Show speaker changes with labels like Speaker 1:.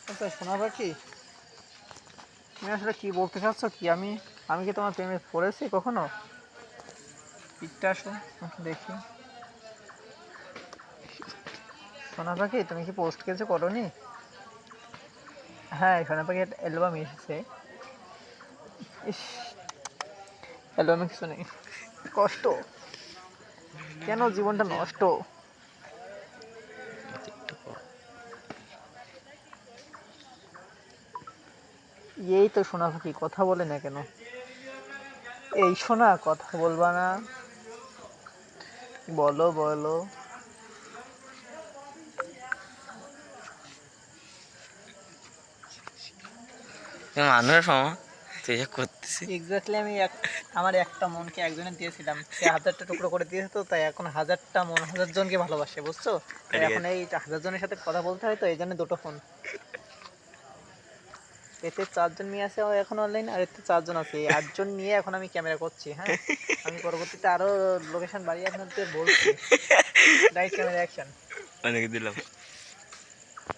Speaker 1: আচ্ছা সোনা পাখি, তুমি আসলে কি বলতে চাচ্ছ কি? আমি আমি কি তোমার প্রেমে পড়েছি কখনো? পিকটা আসো, একটু দেখি। সোনা পাখি, তুমি কি পোস্ট কিছু করোনি? হ্যাঁ, সোনা পাখি একটা অ্যালবাম এসেছে। ইস, অ্যালবামে কিছু নেই, কষ্ট। কেন জীবনটা নষ্ট? এই তো সোনা পাখি, কথা বলে না কেন? এই সোনা, কথা বলবা না? বলো বলো।
Speaker 2: মানুষের সময় তুই যা করতেছিস।
Speaker 1: এক্স্যাক্টলি, আমার একটা মনকে একজনের দিয়েছিলাম, সে 1000টা টুকরো করে দিয়েছে, তো তাই এখন 1000টা মন 1000 জনকে ভালোবাসে, বুঝছো? তাই এখন এই 1000 জনের সাথে কথা বলতে হয়, তো এই জন্য দুটো ফোন। এতে 4 জন মেয়ে আছে এখন অনলাইন, আর এতে 4 জন আছে, এই 8 জন নিয়ে এখন আমি ক্যামেরা করছি। হ্যাঁ, আমি পরবর্তীতে আরো লোকেশন বাড়িয়ে আপনাদের বলছি। Right, camera action.
Speaker 2: অনেক দিলাম।